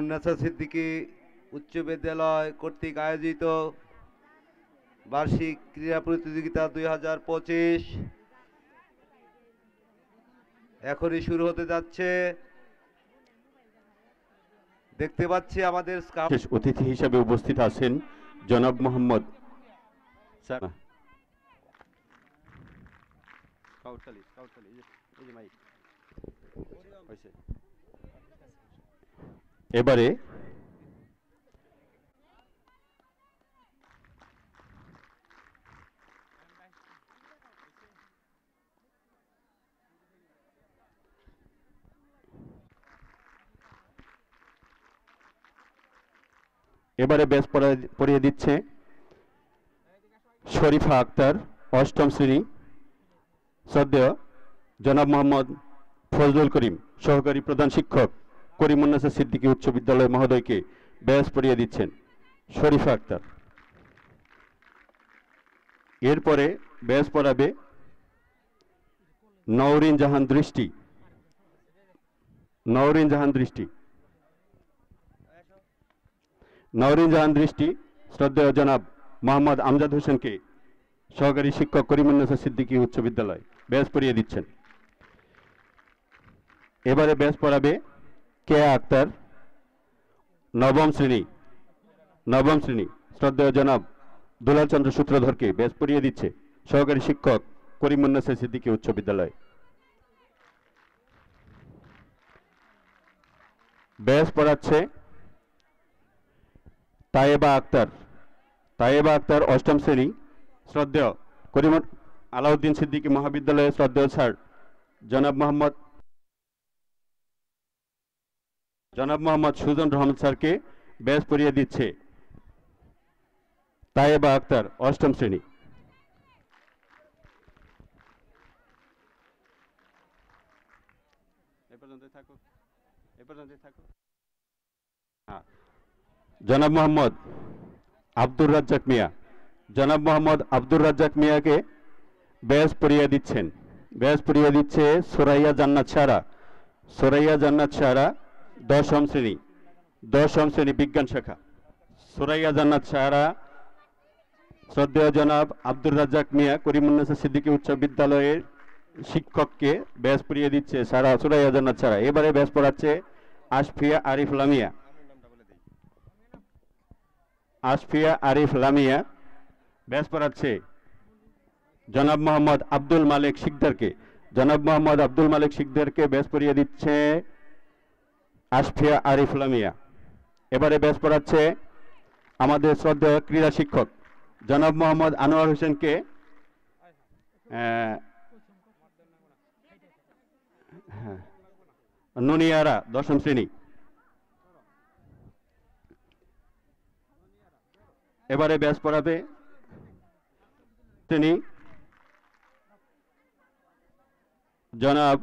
মুন্নাসা সিদ্দিকী উচ্চ বিদ্যালয় কর্তৃক আয়োজিত বার্ষিক ক্রীড়া প্রতিযোগিতা 2025 এখনই শুরু হতে যাচ্ছে। দেখতে পাচ্ছি আমাদের বিশেষ অতিথি হিসেবে উপস্থিত আছেন জনাব মোহাম্মদ এবারে ব্যাচ পড়িয়ে দিচ্ছে শরীফা আক্তার, অষ্টম শ্রেণী। শ্রদ্ধেয় জনাব মোহাম্মদ ফজলুল করিম, সহকারী প্রধান শিক্ষক, করিমুন্নাসা সিদ্দিকী উচ্চ বিদ্যালয় মহোদয়কে ব্যাচ পড়িয়ে দিচ্ছেন শরীফা আক্তার। এরপরে ব্যাচ পড়াবে নওরিন জাহান দৃষ্টি। নওরিন জাহান দৃষ্টি শ্রদ্ধেয় জনাব মোহাম্মদ আমজাদ হোসেনকে, সহকারী শিক্ষক, করিমুন্নাসা সিদ্দিকী উচ্চ বিদ্যালয়, ব্যাচ পড়িয়ে দিচ্ছেন। এবারে ব্যাচ পড়াবে কেয়া আক্তার, নবম শ্রেণী। শ্রদ্ধেয় জনাব দুলাল চন্দ্র সূত্রধরকে ব্যাচ পড়িয়ে দিচ্ছে সহকারী শিক্ষক, করিমুন্নাসা সিদ্দিকী উচ্চ বিদ্যালয়। ব্যাচ পড়াচ্ছে তায়েবা আক্তার, অষ্টম শ্রেণী। শ্রদ্ধেয় আলাউদ্দিন সিদ্দিকী মহাবিদ্যালয়ের শ্রদ্ধেয় স্যার জনাব মোহাম্মদ সুজন রহমান স্যারকে ব্যাচ পড়িয়ে দিচ্ছে তায়েবা আক্তার, অষ্টম শ্রেণী। জনাব মোহাম্মদ আব্দুর রাজ্জাক মিয়াকে ব্যাচ পড়িয়ে দিচ্ছে সোরাইয়া জান্নাত সারা, দশম শ্রেণী বিজ্ঞান শাখা। সোরাইয়া জান্নাত সারা, শ্রদ্ধেয় জনাব আব্দুর রাজ্জাক মিয়া, করিমুন্নাসা সিদ্দিকী উচ্চ বিদ্যালয়ের শিক্ষককে ব্যাচ পড়িয়ে দিচ্ছে সোরাইয়া জান্নাত সারা। এবারে ব্যাচ পড়াচ্ছে আশফিয়া আরিফ লামিয়া, ব্যাচ পড়াচ্ছে জনাব মোহাম্মদ আব্দুল মালিক শিকদারকে ব্যাচ পড়িয়ে দিচ্ছে আশফিয়া আরিফ লামিয়া। এবারে ব্যাচ পড়াচ্ছে আমাদের শ্রদ্ধেয় ক্রীড়া শিক্ষক জনাব মোহাম্মদ আনোয়ার হোসেনকে নুনিয়ারা, দশম শ্রেণী। এবারে ব্যাচ পড়াবে তিনি জনাব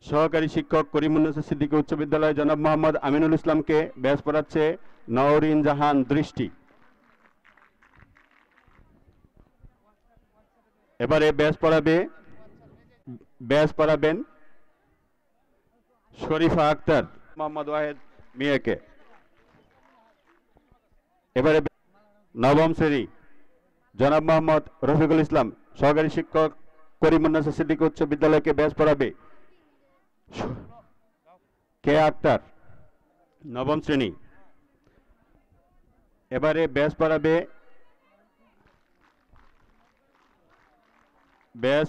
সহকারী শিক্ষক, করিমুন্নাসা সিদ্দিকী উচ্চ বিদ্যালয় জনাব মোহাম্মদ আমিনুল ইসলামকে ব্যাচ পড়াচ্ছে নওরিন জাহান দৃষ্টি। এবারে ব্যাচ পড়াবেন শরীফা আক্তার, মোহাম্মদ ওয়াহেদ মিয়াকে। এবারে নবম শ্রেণী জনাব মোহাম্মদ রফিকুল ইসলাম, সহকারী শিক্ষক, করিমুন্নাসা সিদ্দিকী উচ্চ বিদ্যালয়কে ব্যাচ পড়াবে কেয়া আক্তার, নবম শ্রেণী। এবারে ব্যাচ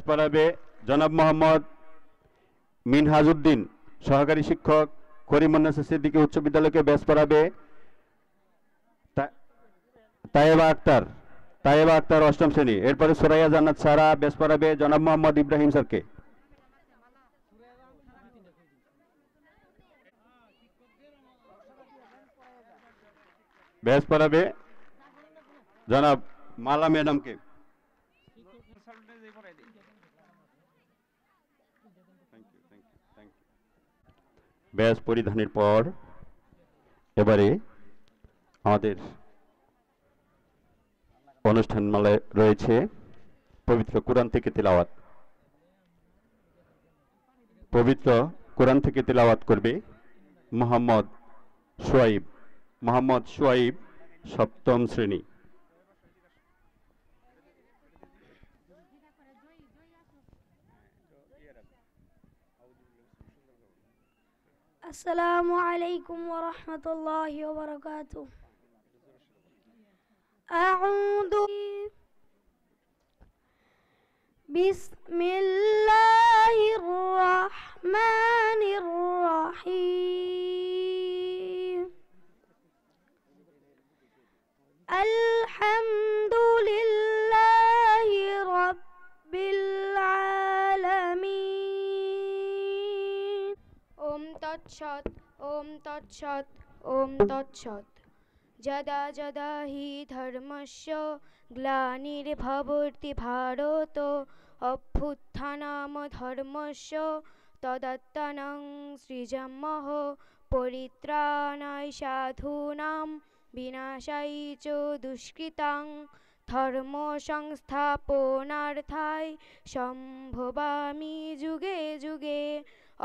পড়াবে জনাব মোহাম্মদ মিনহাজউদ্দিন, সহকারী শিক্ষক, করিমুন্নাসা সিদ্দিকী উচ্চ বিদ্যালয়কে ব্যাচ পড়াবে তায়েবা আক্তার, অষ্টম শ্রেণী। এরপরে সোরাইয়া জান্নাত সারা ব্যাচ পড়াবে জনাব মোহাম্মদ ইব্রাহিম স্যারকে। ব্যাচ পড়াবে জনাব মালা ম্যাডামকে। ব্যাচ পরিধানের পর এবারে আমাদের অনুষ্ঠানমালায় রয়েছে পবিত্র কোরআন থেকে তেলাওয়াত করবে মোহাম্মদ সোয়াইব। মোহাম্মদ সোয়াইব সপ্তম শ্রেণী। السلام عليكم ورحمة الله وبركاته. أعوذ بسم الله الرحمن الرحيم. الحمد لله رب العالمين. ওম তৎসৎ ওম তৎসৎ ওম তৎসৎ। যদা যদা হি ধর্মস্য গ্লানির্ভবতি ভারত অভ্যুত্থানাম ধর্মস্য তদাত্মানং সৃজামঃ পরিত্রাণায় সাধূনাং বিনাশায় চ দুষ্কৃতাং ধর্ম সংস্থাপনার্থায় সম্ভবামি যুগে যুগে।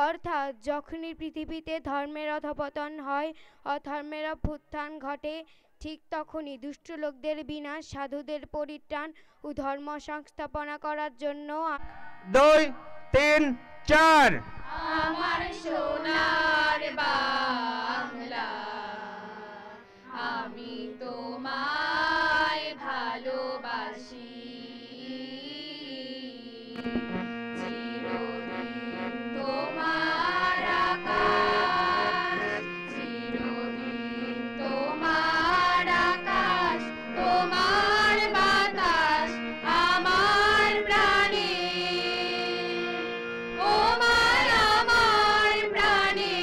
অর্থাৎ যখনই পৃথিবীতে ধর্মের অধঃপতন হয়, অধর্মের অভ্যুত্থান ঘটে, ঠিক তখনই দুষ্ট লোকদের বিনাশ, সাধুদের পরিত্রাণ ও ধর্ম সংস্থাপনা করার জন্য 2 3 4 আমার সোনার বাংলা, আমি তোমায় ভালোবাসি। চিরদিন তোমার আকাশ, চিরদিন তোমার আকাশ, তোমার বাতাস আমার প্রাণে। তোমার আমার প্রাণে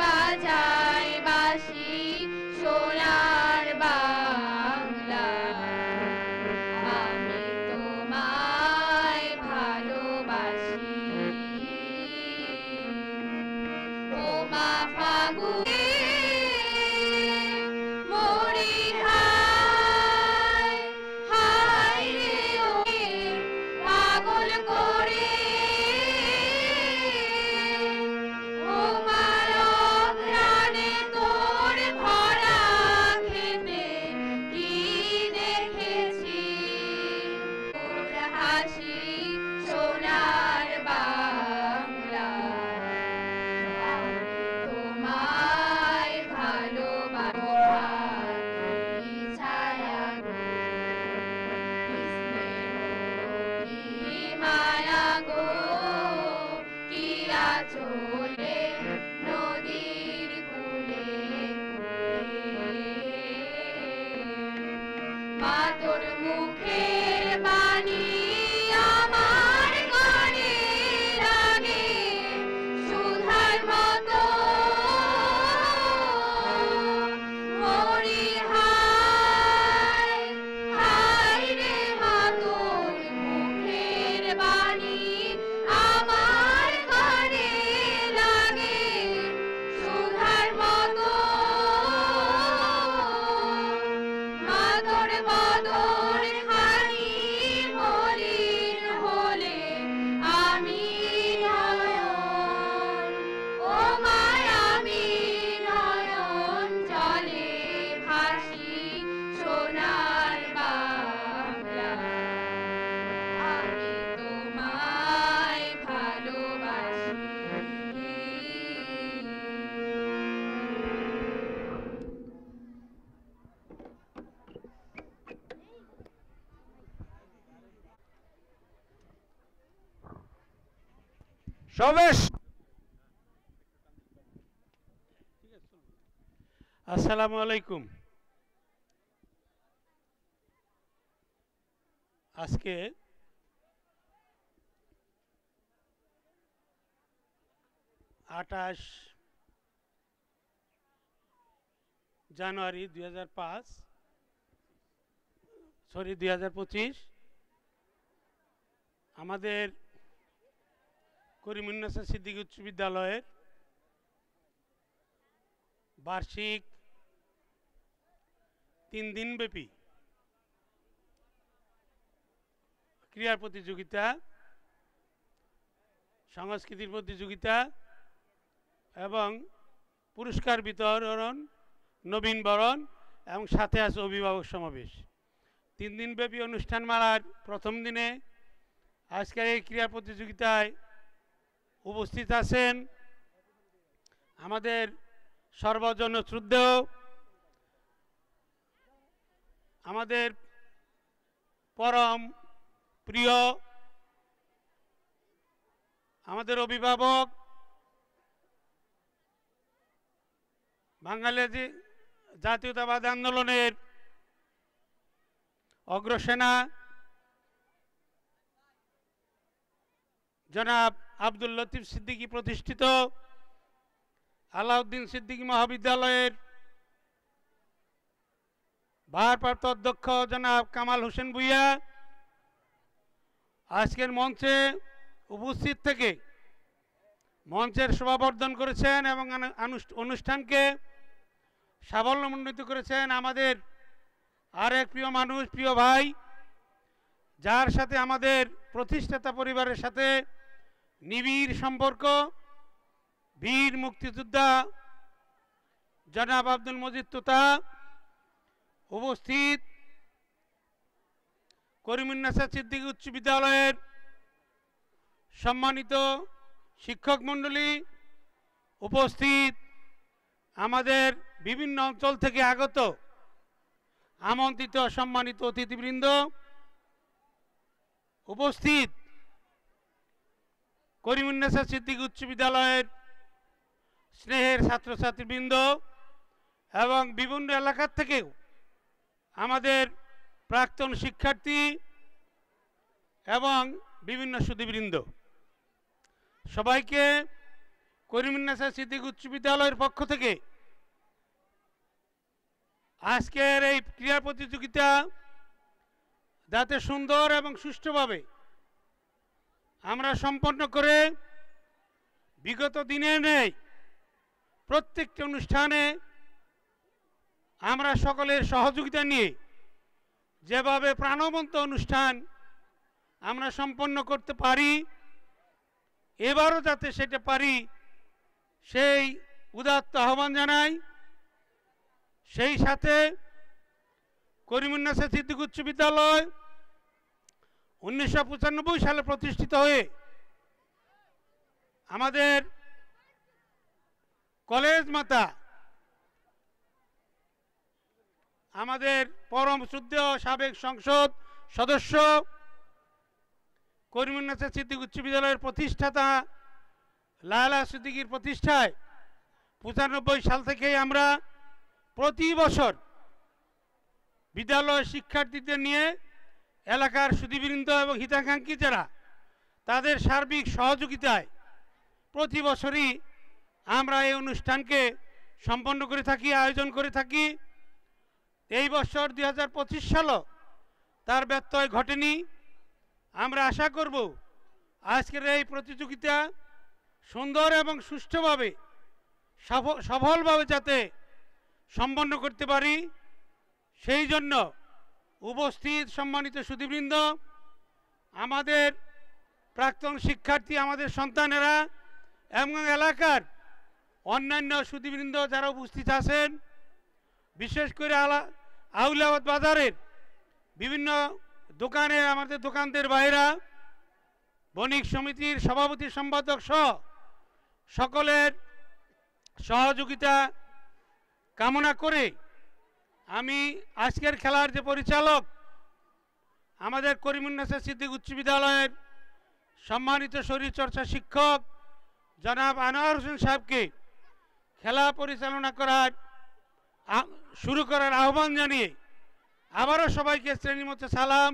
বাজায় বাঁশি সোনার বাংলা, আমি তোমায় ভালোবাসি। ও মা ফাগুনে মরি হায়, হায় রে ওকে পাগল করে। ও মার অঘ্রাণে তোর ভরা খেতে কি দেখেছি, তোর হাসি সোনার বাংলা, আমি তোমায় ভালোবাসি। ছায়া গো কি স্নেহ, কি মায়া গো, কি আঁচলে নদীর কূলে কূলে। মা তোর মুখের বাণী আমার কানে লাগে সুধার মতো। মরি হায়, হায় রে মা তোর মুখের বাণী আমার কানে লাগে সুধার মতো। মা তোর বদন খানি মলিন হলে আমি নয়ন, ও মায় আমি নয়ন জলে ভাসি সোনার বাংলা, আমি তোমায় ভালোবাসি। সবেশ। আসসালামু আলাইকুম। আজকে 28 জানুয়ারি 2025 আমাদের করিমুন্নেছা সিদ্দিকী উচ্চ বিদ্যালয়ের বার্ষিক 3 দিনব্যাপী ক্রীড়া প্রতিযোগিতা, সংস্কৃতির প্রতিযোগিতা এবং পুরস্কার বিতরণ, নবীন বরণ এবং সাথে আছে অভিভাবক সমাবেশ। 3 দিনব্যাপী অনুষ্ঠানমালার প্রথম দিনে আজকের এই ক্রীড়া প্রতিযোগিতায় উপস্থিত আছেন আমাদের সর্বজন শ্রদ্ধেয় আমাদের পরম প্রিয় আমাদের অভিভাবক, বাঙালি জাতীয়তাবাদ আন্দোলনের অগ্রসেনা জনাব আব্দুল লতিফ সিদ্দিকী প্রতিষ্ঠিত আলাউদ্দিন সিদ্দিকী মহাবিদ্যালয়ের ভারপ্রাপ্ত অধ্যক্ষ জনাব কামাল হোসেন ভূঁইয়া আজকের মঞ্চে উপস্থিত থেকে মঞ্চের শোভাবর্ধন করেছেন এবং অনুষ্ঠানকে সাফল্যমণ্ডিত করেছেন আমাদের আরেক প্রিয় মানুষ, প্রিয় ভাই, যার সাথে আমাদের প্রতিষ্ঠাতা পরিবারের সাথে নিবিড় সম্পর্ক, বীর মুক্তিযোদ্ধা জনাব আব্দুল মজিদ তোতা। উপস্থিত করিমুন্নেছা সিদ্দিকী উচ্চ বিদ্যালয়ের সম্মানিত শিক্ষক মণ্ডলী, উপস্থিত আমাদের বিভিন্ন অঞ্চল থেকে আগত আমন্ত্রিত সম্মানিত অতিথিবৃন্দ, উপস্থিত করিমুন্নেছা সিদ্দিকী উচ্চ বিদ্যালয়ের স্নেহের ছাত্রছাত্রীবৃন্দ এবং বিভিন্ন এলাকার থেকেও আমাদের প্রাক্তন শিক্ষার্থী এবং বিভিন্ন সুধীবৃন্দ, সবাইকে করিমুন্নেছা সিদ্দিকী উচ্চ বিদ্যালয়ের পক্ষ থেকে আজকের এই ক্রীড়া প্রতিযোগিতা যাতে সুন্দর এবং সুষ্ঠুভাবে আমরা সম্পন্ন করে বিগত দিনে নেই প্রত্যেকটি অনুষ্ঠানে আমরা সকলের সহযোগিতা নিয়ে যেভাবে প্রাণবন্ত অনুষ্ঠান আমরা সম্পন্ন করতে পারি, এবারও যাতে সেটা পারি সেই উদাত্ত আহ্বান জানাই। সেই সাথে করিমুন্নেছা সিদ্দিকী উচ্চ বিদ্যালয় 1995 সালে প্রতিষ্ঠিত হয়ে আমাদের কলেজ মাতা, আমাদের পরম শ্রদ্ধেয় সাবেক সংসদ সদস্য করিমুন্নেছা সিদ্দিকী উচ্চ বিদ্যালয়ের প্রতিষ্ঠাতা লায়লা সিদ্দিকীর প্রতিষ্ঠায় 95 সাল থেকেই আমরা প্রতি বছর বিদ্যালয় শিক্ষার্থীদের নিয়ে এলাকার সুধীবৃন্দ এবং হিতাকাঙ্ক্ষী যারা তাদের সার্বিক সহযোগিতায় প্রতি বছরই আমরা এই অনুষ্ঠানকে সম্পন্ন করে থাকি, আয়োজন করে থাকি। এই বছর 2025 সালও তার ব্যত্যয় ঘটেনি। আমরা আশা করব আজকের এই প্রতিযোগিতা সুন্দর এবং সুষ্ঠুভাবে সফলভাবে যাতে সম্পন্ন করতে পারি, সেই জন্য উপস্থিত সম্মানিত সুধীবৃন্দ, আমাদের প্রাক্তন শিক্ষার্থী, আমাদের সন্তানেরা এবং এলাকার অন্যান্য সুধীবৃন্দ যারা উপস্থিত আছেন, বিশেষ করে আউলিয়াবাদ বাজারের বিভিন্ন দোকানে আমাদের দোকানদের বাইরা, বণিক সমিতির সভাপতি সম্পাদক সহ সকলের সহযোগিতা কামনা করে আমি আজকের খেলার যে পরিচালক আমাদের করিমুন্নেছা সিদ্দিকী উচ্চ বিদ্যালয়ের সম্মানিত শরীরচর্চা শিক্ষক জনাব আনোয়ার হোসেন সাহেবকে খেলা পরিচালনা শুরু করার আহ্বান জানিয়ে আবারও সবাইকে শ্রেণীমতো সালাম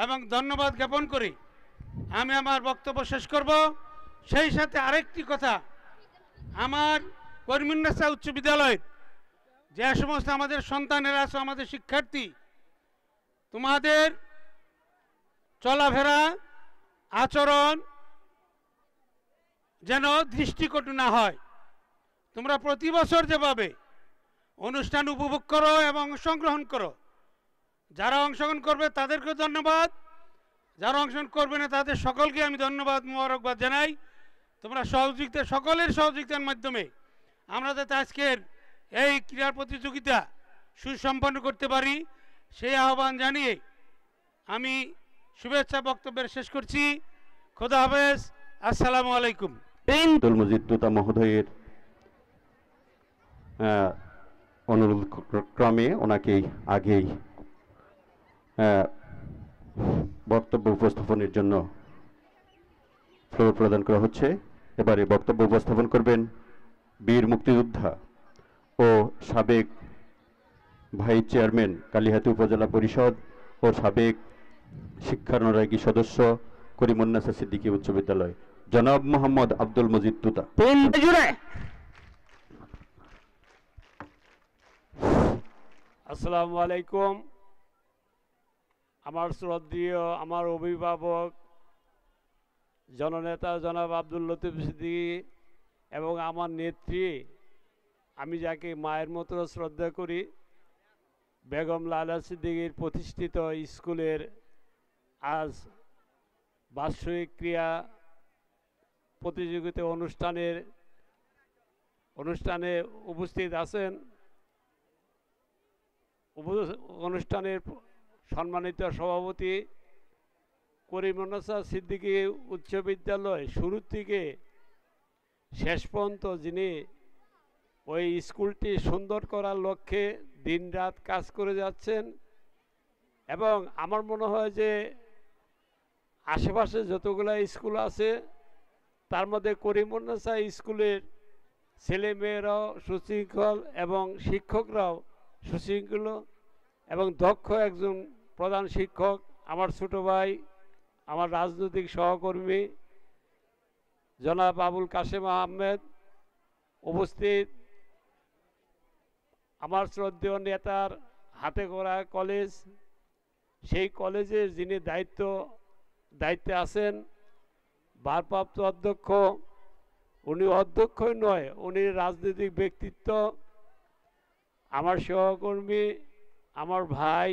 এবং ধন্যবাদ জ্ঞাপন করে আমি আমার বক্তব্য শেষ করব। সেই সাথে আরেকটি কথা, আমার করিমুন্নেছা উচ্চ বিদ্যালয়ের যে সমস্ত আমাদের সন্তানেরা আছে, আমাদের শিক্ষার্থী, তোমাদের চলাফেরা আচরণ যেন দৃষ্টিকটু না হয়। তোমরা প্রতি বছর যেভাবে অনুষ্ঠান উপভোগ করো এবং অংশগ্রহণ করো, যারা অংশগ্রহণ করবে তাদেরকে ধন্যবাদ, যারা অংশগ্রহণ করবে না তাদের সকলকে আমি ধন্যবাদ মোবারকবাদ জানাই। তোমরা সকলের সহযোগিতার মাধ্যমে আমরা যাতে আজকের এই ক্রীড়া প্রতিযোগিতা সুসম্পন্ন করতে পারি সেই আহ্বান জানিয়ে আমি শুভেচ্ছা বক্তব্যের শেষ করছি। খোদা হাফেজ, আসসালামু আলাইকুম। আব্দুল মজিদ তুতা মহোদয়ের অনুরোধ ক্রমে ওনাকে আগেই বক্তব্য উপস্থাপনের জন্য ফ্লোর প্রদান করা হচ্ছে। এবারে বক্তব্য উপস্থাপন করবেন বীর মুক্তিযোদ্ধা ও সাবেক ভাইস চেয়ারম্যান কালিহাতী উপজেলা পরিষদ ও সাবেক শিক্ষানুরাগী সদস্য করিমুন্নেছা সিদ্দিকী উচ্চ বিদ্যালয় জনাব মোহাম্মদ আব্দুল মজিদ তুতা। আসসালামু আলাইকুম। আমার শ্রদ্ধেয় আমার অভিভাবক জননেতা জনাব আব্দুল লতিফ সিদ্দিকী এবং আমার নেত্রী, আমি যাকে মায়ের মতো শ্রদ্ধা করি, বেগম লায়লা সিদ্দিকীর প্রতিষ্ঠিত স্কুলের আজ বার্ষিক ক্রীড়া প্রতিযোগিতা অনুষ্ঠানে উপস্থিত আছেন। অনুষ্ঠানের সম্মানিত সভাপতি করিমুন্নেছা সিদ্দিকী উচ্চ বিদ্যালয় শুরু থেকে শেষ পর্যন্ত যিনি ওই স্কুলটি সুন্দর করার লক্ষ্যে দিনরাত কাজ করে যাচ্ছেন, এবং আমার মনে হয় যে আশেপাশে যতগুলো স্কুল আছে তার মধ্যে করিমুন্নেছা স্কুলের ছেলেমেয়েরাও সুশৃঙ্খল এবং শিক্ষকরাও সুশৃঙ্খল এবং দক্ষ একজন প্রধান শিক্ষক, আমার ছোট ভাই, আমার রাজনৈতিক সহকর্মী জনাব আবুল কাশেম আহমেদ উপস্থিত, আমার শ্রদ্ধেয় নেতার হাতে গড়া কলেজ, সেই কলেজের যিনি দায়িত্বে আছেন ভারপ্রাপ্ত অধ্যক্ষ, উনি অধ্যক্ষই নয়, উনি রাজনৈতিক ব্যক্তিত্ব, আমার সহকর্মী, আমার ভাই,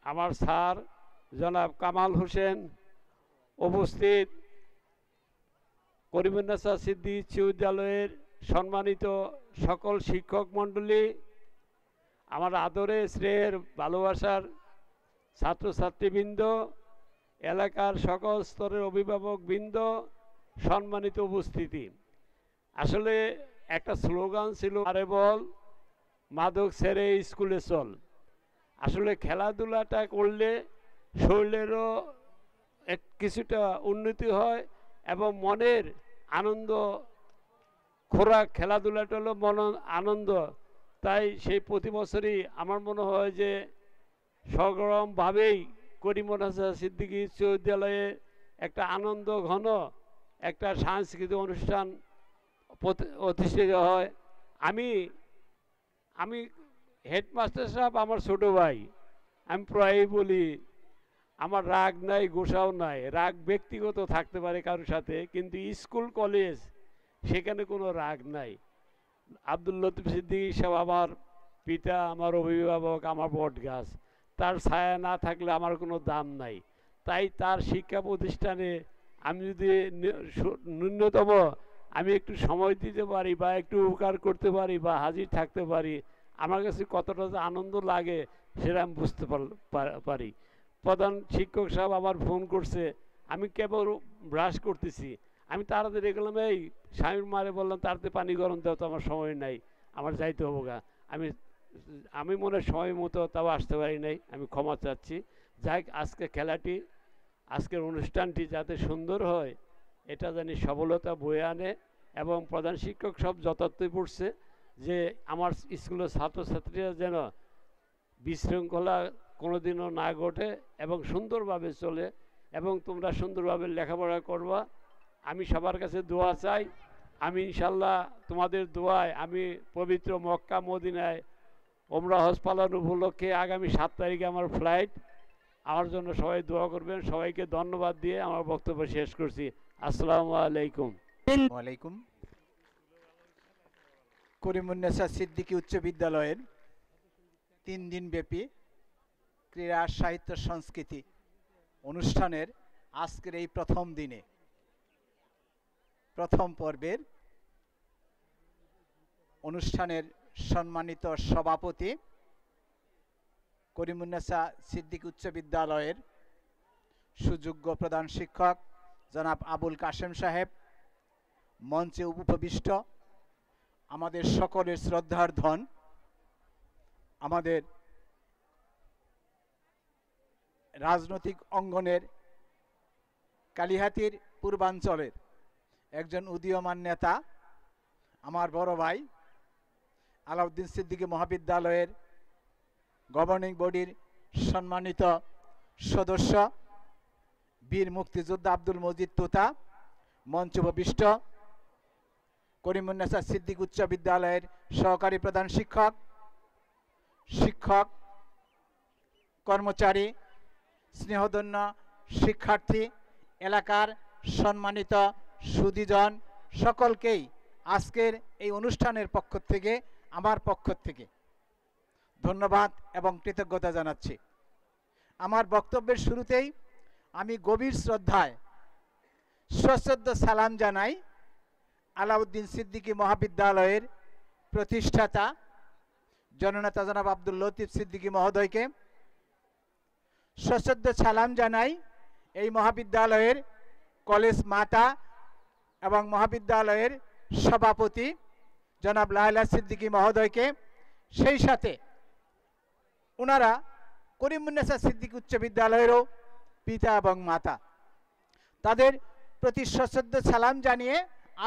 আমার স্যার জনাব কামাল হোসেন উপস্থিত, করিমুন্নেছা সিদ্দিকী উচ্চ বিদ্যালয়ের সম্মানিত সকল শিক্ষক মণ্ডলী, আমার আদরে স্নেহের ভালোবাসার ছাত্রছাত্রীবৃন্দ, এলাকার সকল স্তরের অভিভাবকবৃন্দ, সম্মানিত উপস্থিতি। আসলে একটা স্লোগান ছিল, আরে বল মাদক ছেড়ে স্কুলে চল। আসলে খেলাধুলাটা করলে শরীরেরও কিছুটা উন্নতি হয় এবং মনের আনন্দ, খোরাক খেলাধুলাটা হলো মন আনন্দ। তাই সেই প্রতি বছরই আমার মনে হয় যে সগরমভাবেই করিমুন্নেছা সিদ্দিকী উচ্চ বিদ্যালয়ে একটা আনন্দ ঘন একটা সাংস্কৃতিক অনুষ্ঠান প্রতিষ্ঠিত হয়। আমি হেডমাস্টার সাহেব আমার ছোট ভাই, আমি প্রায়ই বলি আমার রাগ নাই, গোসাও নাই। রাগ ব্যক্তিগত থাকতে পারে কারোর সাথে, কিন্তু স্কুল কলেজ সেখানে কোনো রাগ নাই। আব্দুল লতিফ সিদ্দিকী সাহেব আমার পিতা, আমার অভিভাবক, আমার বট গাছ, তার ছায়া না থাকলে আমার কোনো দাম নাই। তাই তার শিক্ষা প্রতিষ্ঠানে আমি যদি ন্যূনতম আমি একটু সময় দিতে পারি বা একটু উপকার করতে পারি বা হাজির থাকতে পারি, আমার কাছে কতটা যে আনন্দ লাগে সেটা আমি বুঝতে পারি। প্রধান শিক্ষক সাহেব আমার ফোন করছে, আমি কেবল ব্রাশ করতেছি, আমি তাড়াতাড়ি গেলাম, এই স্বামীর মারে বললাম তাড়াতাড়ি পানি গরম দেওয়া, তো আমার সময় নাই, আমার যাইতে হবো গা। আমি মনে হয় সময় মতো তাও আসতে পারি নাই, আমি ক্ষমা চাচ্ছি। যাই আজকে খেলাটি, আজকের অনুষ্ঠানটি যাতে সুন্দর হয়, এটা জানি সফলতা বয়ে আনে, এবং প্রধান শিক্ষক সব যথার্থই পড়ছে যে আমার স্কুলের ছাত্রছাত্রীরা যেন বিশৃঙ্খলা কোনোদিনও না ঘটে এবং সুন্দরভাবে চলে, এবং তোমরা সুন্দরভাবে লেখাপড়া করবা। আমি সবার কাছে দোয়া চাই। আমি ইনশাল্লাহ তোমাদের দোয়ায় আমি পবিত্র মক্কা মদিনায় ওমরা হজ পালন উপলক্ষে আগামী 7 তারিখে আমার ফ্লাইট, আমার জন্য সবাই দোয়া করবেন। সবাইকে ধন্যবাদ দিয়ে আমার বক্তব্য শেষ করছি। আসসালামু আলাইকুম। ওয়ালাইকুম। করিমুন্নেছা সিদ্দিকী উচ্চ বিদ্যালয়ের 3 দিনব্যাপী ক্রীড়া সাহিত্য সংস্কৃতি অনুষ্ঠানের আজকের এই প্রথম দিনে প্রথম পর্বের অনুষ্ঠানের সম্মানিত সভাপতি করিমুন্নেসা সিদ্দিকী উচ্চ বিদ্যালয়ের সুযোগ্য প্রধান শিক্ষক জনাব আবুল কাশেম সাহেব, মঞ্চে উপবিষ্ট আমাদের সকলের শ্রদ্ধার ধন, আমাদের রাজনৈতিক অঙ্গনের কালিহাতীর পূর্বাঞ্চলের একজন উদীয়মান নেতা, আমার বড় ভাই আলাউদ্দিন সিদ্দিকী মহাবিদ্যালয়ের গভর্নিং বডির সম্মানিত সদস্য বীর মুক্তিযোদ্ধা আব্দুল মজিদ তোতা, মঞ্চ উপবিষ্ট করিমুন্নেসা সিদ্দিকী উচ্চ বিদ্যালয়ের সহকারী প্রধান শিক্ষক, শিক্ষক কর্মচারী, স্নেহধন্য শিক্ষার্থী, এলাকার সম্মানিত সুধীজন, সকলকেই আজকের এই অনুষ্ঠানের পক্ষ থেকে, আমার পক্ষ থেকে ধন্যবাদ এবং কৃতজ্ঞতা জানাচ্ছি। আমার বক্তব্যের শুরুতেই আমি গভীর শ্রদ্ধায় সশ্রদ্ধ সালাম জানাই আলাউদ্দিন সিদ্দিকী মহাবিদ্যালয়ের প্রতিষ্ঠাতা জননেতা জনাব আব্দুল লতিফ সিদ্দিকী মহোদয়কে। সশ্রদ্ধ সালাম জানাই এই মহাবিদ্যালয়ের কলেজ মাতা এবং মহাবিদ্যালয়ের সভাপতি জনাব লায়লা সিদ্দিকী মহোদয়কে। সেই সাথে ওনারা করিমুন্নেসা সিদ্দিকী উচ্চ বিদ্যালয়েরও পিতা এবং মাতা। তাদের প্রতি সশ্রদ্ধ সালাম জানিয়ে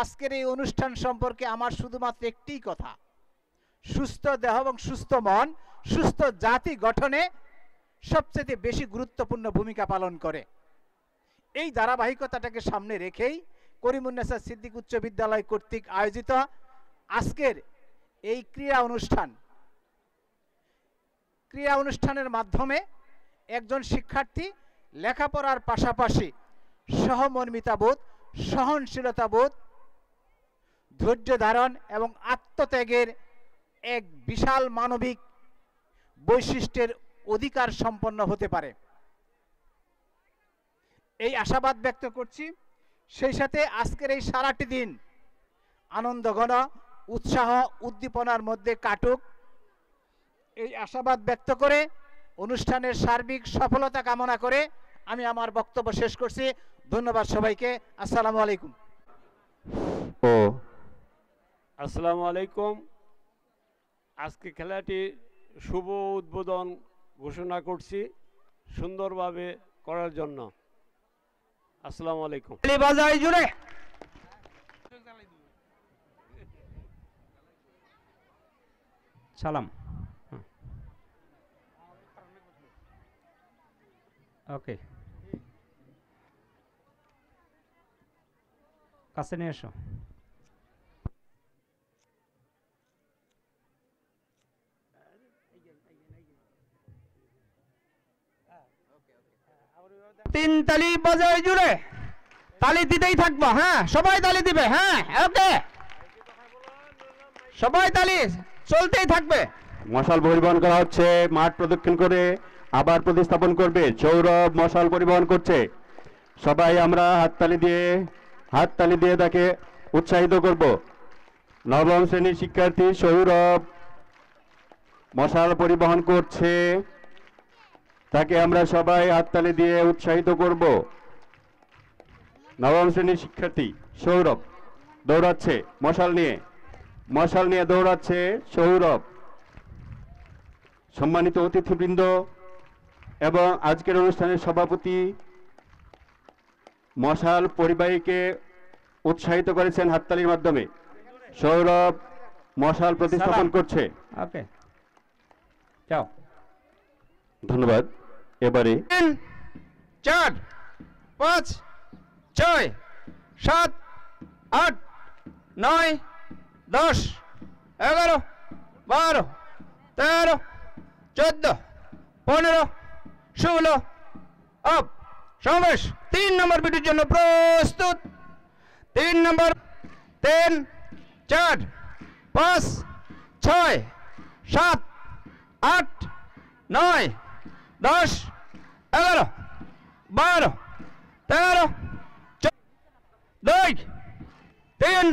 আজকের এই অনুষ্ঠান সম্পর্কে আমার শুধুমাত্র একটিই কথা, সুস্থ দেহ এবং সুস্থ মন সুস্থ জাতি গঠনে সবচেয়ে বেশি গুরুত্বপূর্ণ ভূমিকা পালন করে। এই ধারাবাহিকতাটাকে সামনে রেখেই করিমুন্নেসা সিদ্দিকী উচ্চ বিদ্যালয় কর্তৃক আয়োজিত আজকের এই ক্রীড়া অনুষ্ঠানের মাধ্যমে একজন শিক্ষার্থী লেখাপড়ার পাশাপাশি সহমর্মিতাবোধ, সহনশীলতাবোধ, ধৈর্য ধারণ এবং আত্মত্যাগের এক বিশাল মানবিক বৈশিষ্ট্যের অধিকার সম্পন্ন হতে পারে, এই আশাবাদ ব্যক্ত করছি। সেই সাথে আজকের এই সারাটি দিন আনন্দঘন, উৎসাহ, উদ্দীপনার মধ্যে কাটুক, এই আশাবাদ ব্যক্ত করে অনুষ্ঠানের সার্বিক সফলতা কামনা করে আমি আমার বক্তব্য শেষ করছি। ধন্যবাদ সবাইকে। আসসালামু আলাইকুম। আসসালামু আলাইকুম। আজকে খেলাটি শুভ উদ্বোধন ঘোষণা করছি সুন্দরভাবে করার জন্য। আসসালামু আলাইকুম। বাজাই জুড়ে সালাম। ওকে, কাছে নিয়ে এসো। তিন তালি বাজাই জুড়ে তালি দিতেই থাকবো। হ্যাঁ, সবাই তালি দিবে। হ্যাঁ, ওকে, সবাই তালি চলতেই থাকবে। মশাল পরিবহন করা হচ্ছে, মাঠ প্রদক্ষিণ করে আবার প্রতিস্থাপন করবে। সৌরভ মশাল পরিবহন করছে। সবাই আমরা হাততালি দিয়ে তাকে উৎসাহিত করব। নবম শ্রেণীর শিক্ষার্থী সৌরভ মশাল পরিবহন করছে, তাকে আমরা সবাই হাততালি দিয়ে উৎসাহিত করব। নবম শ্রেণীর শিক্ষার্থী সৌরভ দৌড়াচ্ছে মশাল নিয়ে দৌড়াচ্ছে সৌরভ। সম্মানিত অতিথিবৃন্দ এবং আজকের অনুষ্ঠানের সভাপতি মশাল পরিবাহীকে উৎসাহিত করেছেন হাততালির মাধ্যমে। সৌরভ মশাল প্রতিস্থাপন করছে। ওকে, যাও। ধন্যবাদ। এবারে 3 4 5 6 7 8 9 10 11 12 13 14 15 16 আপ সমাবেশ। 3 নম্বর বিটির জন্য প্রস্তুত। 3 নম্বর 3 4 5 6 7 8 9 10 11 12 13 2 3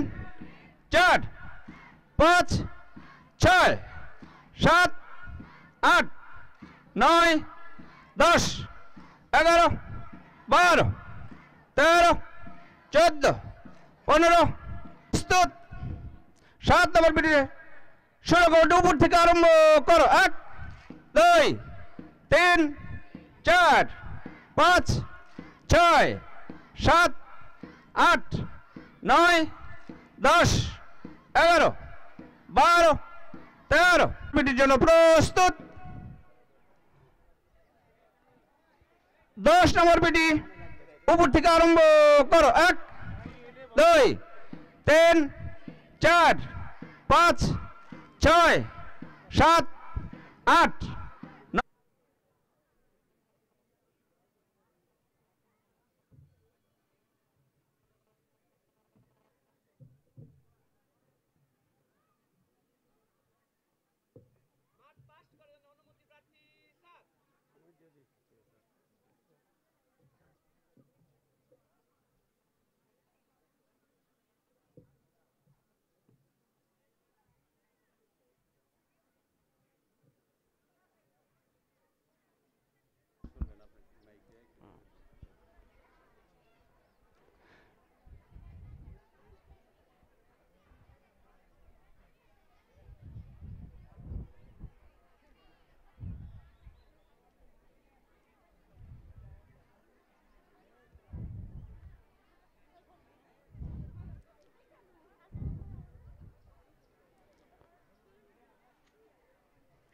4 5 6 7 8 9 10 11 12 13 14 15 প্রস্তুত 7 নম্বর পিটি শুরু করো উপর থেকে আরম্ভ করো 1 2 3 4 5 6 7 8 9 10 11 12 13 পিটির জন্য প্রস্তুত 10 নম্বর পিটি উপর থেকে আরম্ভ করো 1 2 3 4 5 6 7 8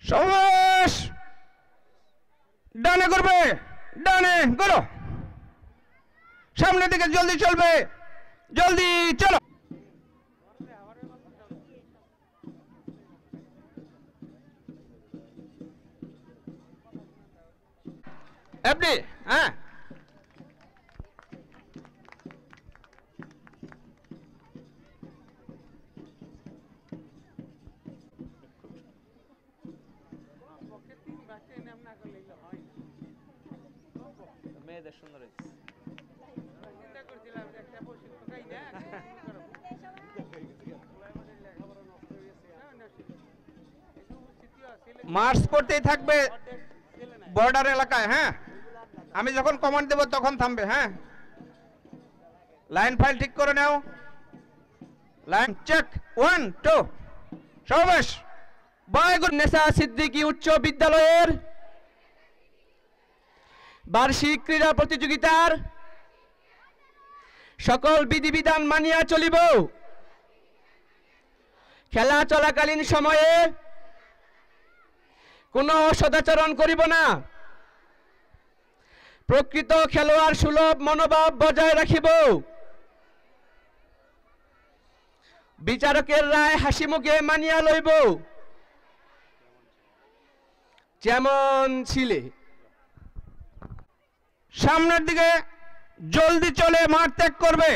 সবাস ডানে করবে ডানে করো সামনের দিকে জলদি চলবে জলদি চলো এফডি হ্যাঁ মেয়েদের সুন্দর হয়েছে মার্চ করতেই থাকবে বর্ডার এলাকায় হ্যাঁ আমি যখন কমান্ড দেব তখন থামবে হ্যাঁ লাইন ফাইল ঠিক করে নাও লাইন চেক 1 2 সবাস বায়গুন্নেসা সিদ্দিকী উচ্চ বিদ্যালয়ের বার্ষিক ক্রীড়া প্রতিযোগিতার সকল বিধিবিধান মানিয়া চলিব খেলা চলাকালীন সময়ে কোনো সদাচরণ করিব না প্রকৃত খেলোয়াড় সুলভ মনোভাব বজায় রাখিব বিচারকের রায় হাসি মুখে মানিয়া লইব যেমন ছিলে সামনের দিকে জলদি চলে মাঠ ত্যাগ করবে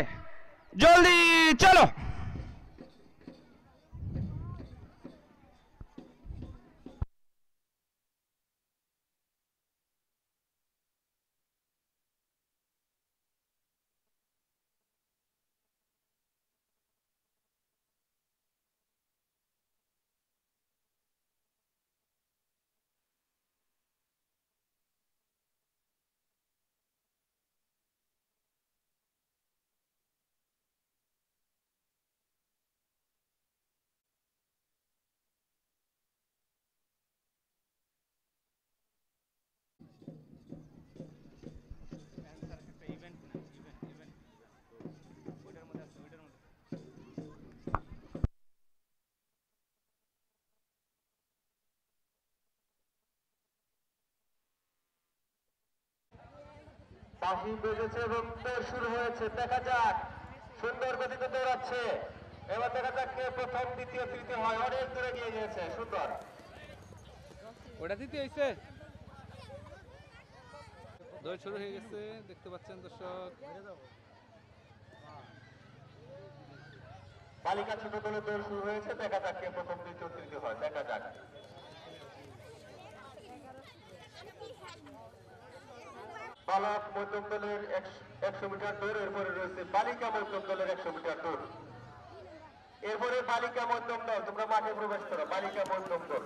জলদি চলো বাঁশি বেজেছে এবং দৌড় শুরু হয়েছে দেখা যাক সুন্দর গতিতে দৌড়াচ্ছে এবার দেখা যাক কে প্রথম দ্বিতীয় তৃতীয় হয় অনেক দূরে গিয়ে গিয়েছে সুন্দর ওটা দিতে হয়েছে দৌড় শুরু হয়ে গেছে দেখতে পাচ্ছেন দর্শক বালিকা ছোট দলের দৌড় শুরু হয়েছে দেখা যাক কে প্রথম দ্বিতীয় তৃতীয় হয় দেখা যাক বালক মধ্যম দলের 100 মিটার দৌড় এরপরে রয়েছে বালিকা মধ্যম দলের 100 মিটার দৌড় এরপরে বালিকা মধ্যম দল, তোমরা মাঠে প্রবেশ করো। বালিকা মধ্যম দল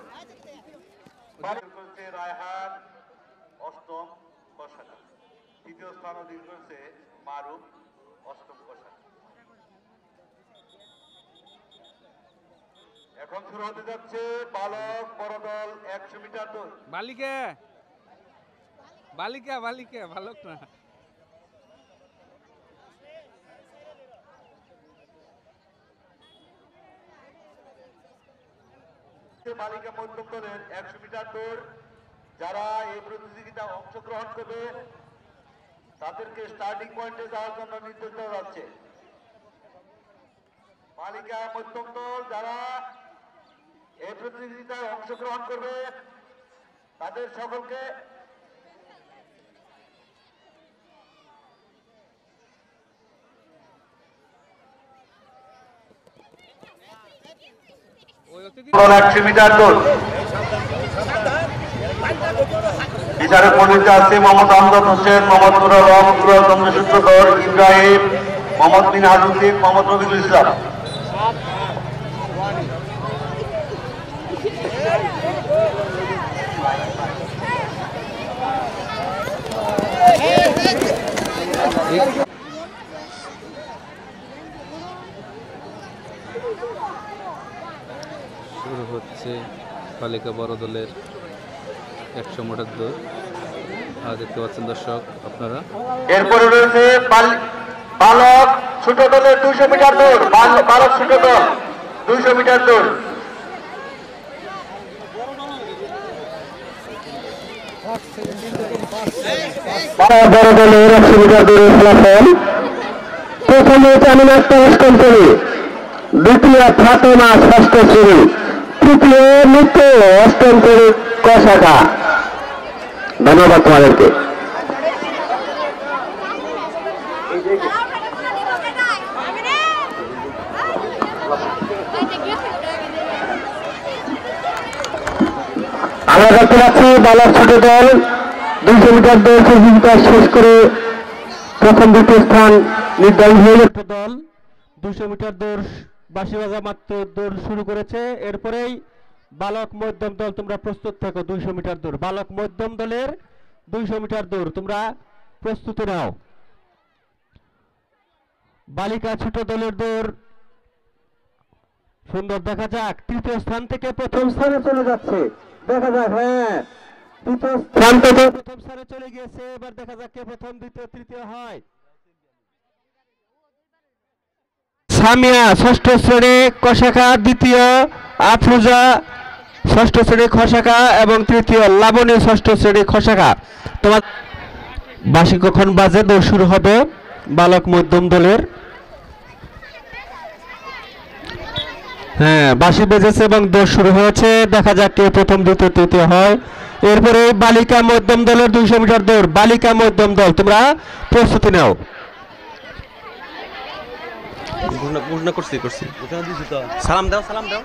করছে রায়হান, অষ্টম কষাটা। তৃতীয় স্থান অধিকার করেছে মারুফ, অষ্টম কষাটা। এখন শুরু হতে যাচ্ছে বালক বড় দল 100 মিটার দৌড়। বালিকা বালিকা বালিকা বালক না। বালিকা মধ্যম দলের 100 মিটার দৌড়, যারা এই প্রতিযোগিতায় অংশগ্রহণ করবে তাদেরকে স্টার্টিং পয়েন্টে যাওয়ার জন্য নির্দেশ দেওয়া যাচ্ছে। বালিকা মধ্যম দল যারা এই প্রতিযোগিতায় অংশগ্রহণ করবে তাদের সকলকে ওই অতিথি 100 মিটার দৌড়। বিচারক মন্ডলীতে আছে মোহাম্মদ আমজাদ হোসেন, মোহাম্মদ নুরুল হক, নুরুল চন্দ্রসূত্রধর, ইব্রাহিম, মোহাম্মদ বিন হাজুদ্দিন, মোহাম্মদ রবিউল ইসলাম। শুরু হচ্ছে বালিকা বড় দলের 100 মিটার দৌড়। আর দেখতে পাচ্ছেন দর্শক আপনারা, এরপরে রয়েছে বালক ছোট দলের 200 মিটার দৌড়। বালক ছোট দল 200 মিটার দৌড়। বড় দলের 100 মিটার দৌড়ের ফলাফল: প্রথমে চামিনা আক্তার অষ্টম শ্রেণী, দ্বিতীয় ফাতেমা ষষ্ঠ শ্রেণী, তৃতীয় নিত্য অষ্টম শ্রেণী ক শাখা। ধন্যবাদ তোমাদেরকে। আমরা দেখতে পাচ্ছি বালক ছোট দল 200 মিটার দৌড় প্রতিযোগিতা শেষ করে প্রথম দ্বিতীয় স্থান নির্ধারণ হয়ে গেছে। দল 200 মিটার দৌড় বাঁশি বাজা মাত্র দৌড় শুরু করেছে। এরপরেই বালক মধ্যম দল, তোমরা প্রস্তুত থাকো। 200 মিটার দৌড়, বালক মধ্যম দলের 200 মিটার দৌড়, তোমরা প্রস্তুতি নাও। বালিকা ছোট দলের দৌড় সুন্দর, দেখা যাক তৃতীয় স্থান থেকে প্রথম স্থানে চলে যাচ্ছে। দেখা যাক, হ্যাঁ তৃতীয় স্থান থেকে প্রথম স্থানে চলে গিয়েছে। এবার দেখা যাক কে প্রথম, দ্বিতীয়, তৃতীয় হয়। সামিয়া ষষ্ঠ শ্রেণী ক শাখা, দ্বিতীয় আফরোজা ষষ্ঠ শ্রেণী খ শাখা এবং তৃতীয় লাবণী ষষ্ঠ শ্রেণী খ শাখা। তোমার বার্ষিক কখন বাজে দৌড় শুরু হবে বালক মধ্যম দলের? হ্যাঁ, বাঁশি বেজেছে এবং দৌড় শুরু হয়েছে। দেখা যাক কে প্রথম, দ্বিতীয়, তৃতীয় হয়। এরপরে বালিকা মধ্যম দলের 200 মিটার দৌড়, বালিকা মধ্যম দল, তোমরা প্রস্তুতি নাও। সালাম দাও, সালাম দাও।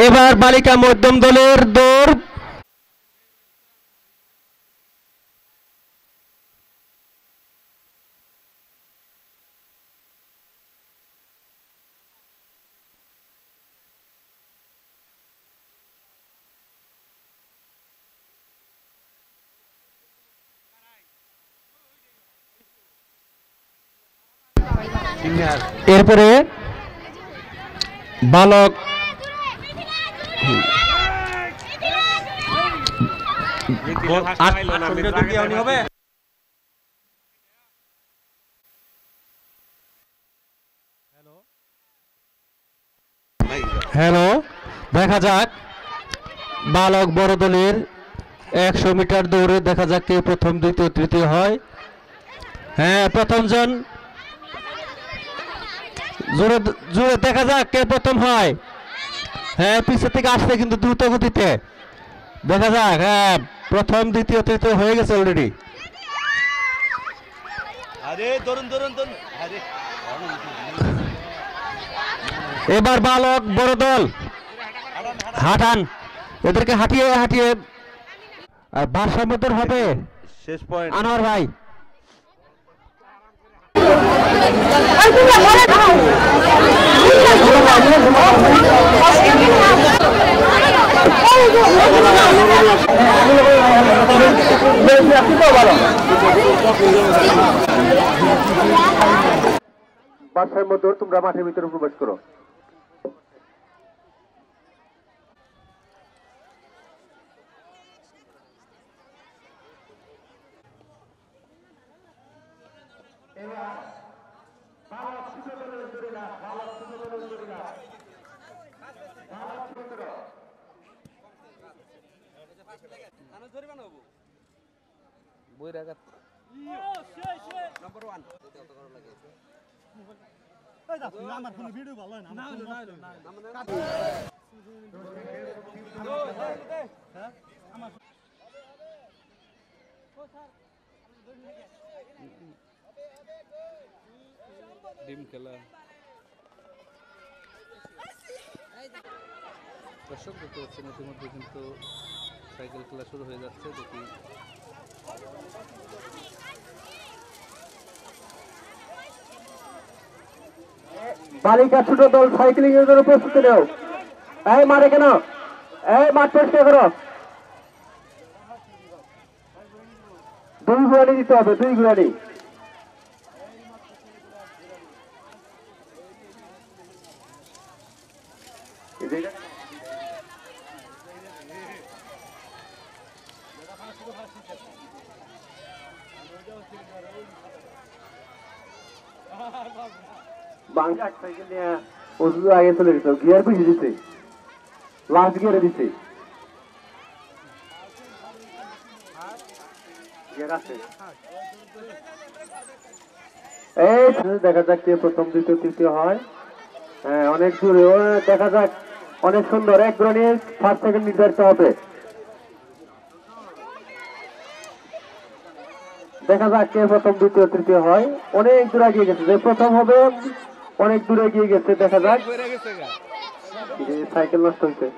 এবার বালিকা মধ্যম দলের দৌড়। এরপরে বালক হ্যালো, দেখা যাক বালক বড় দলের 100 মিটার দৌড়ে দেখা যাক কে প্রথম, দ্বিতীয়, তৃতীয় হয়। হ্যাঁ, প্রথম জন জোরে জোরে, দেখা যাক কে প্রথম হয়। হ্যাঁ, পিছে থেকে আসছে কিন্তু দ্রুত গতিতে। দেখা যাক, হ্যাঁ প্রথম, দ্বিতীয়, তৃতীয় হয়ে গেছে অলরেডি। এবার বালক বড় দল হাঁটান, এদেরকে হাঁটিয়ে হাঁটিয়ে। আর ভারসাম্য হবে, শেষ পয়েন্ট আনোয়ার ভাই। বাসার মধ্যে তোমরা মাঠের ভিতরে প্রবেশ করো। ডিম খেলা দর্শক দেখতে পাচ্ছেন ইতিমধ্যে কিন্তু সাইকেল খেলা শুরু হয়ে যাচ্ছে। দেখি বালিকা ছোট দল সাইক্লিং এর জন্য প্রস্তুতি নাও। এই মারে কেন, এই মাঠ পরিষ্কার করো। 2 ঘোড়ানি দিতে হবে, 2 ঘোড়ানি। বাংলা সাইকেল নিয়ে ওষুধ আগে চলে গেছে, গিয়ার বুঝিয়ে দিচ্ছে, লাস্ট গিয়ারে দিচ্ছে। এই দেখা যাক কে প্রথম দ্বিতীয় তৃতীয় হয়। হ্যাঁ অনেক দূরে, দেখা যাক অনেক সুন্দর। 1 ঘোড়ানি 5 সেকেন্ড নির্ধারিত হবে। দেখা যাক কে প্রথম দ্বিতীয় তৃতীয় হয়। অনেক দূরে এগিয়ে গেছে, যে প্রথম হবে অনেক দূরে এগিয়ে গেছে। দেখা যাক, সাইকেল নষ্ট হয়েছে।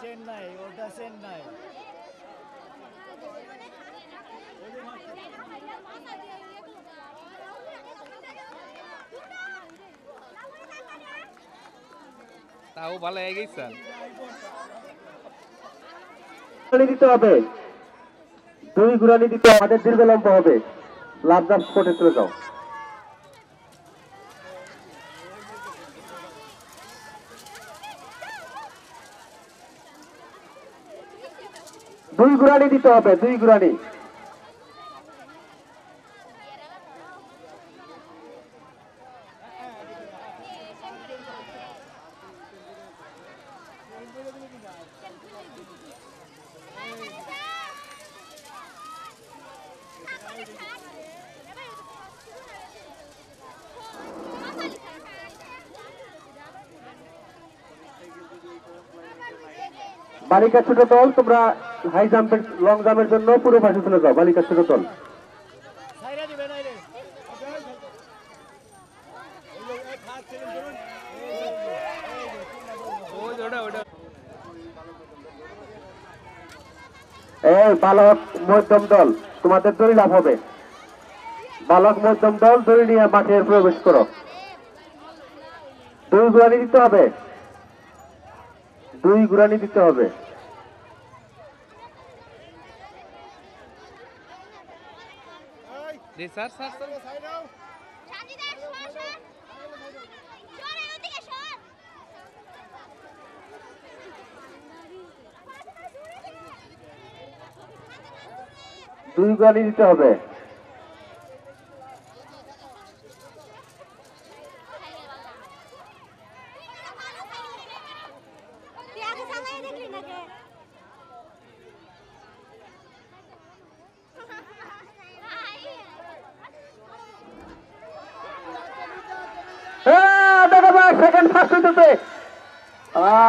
চেন্নাই, ওটা চেন্নাই। তাও ভালো হয়ে গেছে। দিতে হবে 2 ঘোড়ানি দিতে, আমাদের দীর্ঘ লম্বা হবে। লাভ জাম্প স্পটে চলে যাও। দুই ঘোড়ানি দিতে হবে, 2 ঘোড়ানি। বালিকা ছোট দল তোমরা হাই জাম্পের লং জাম্পের জন্য পুরো পাশে চলে যাও। বালিকা ছোট দল এই বালক মধ্যম দল তোমাদের দড়ি লাভ হবে। বালক মধ্যম দল দড়ি নিয়ে মাঠে প্রবেশ করো। 2 ঘোড়ানি দিতে হবে, 2 ঘোড়ানি দিতে হবে। স্যার স্যার স্যার দুই ঘোড়ানি দিতে হবে। সেকেন্ড ফার্স্ট হইতেছে।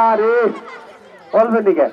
আরে অল্প দিকে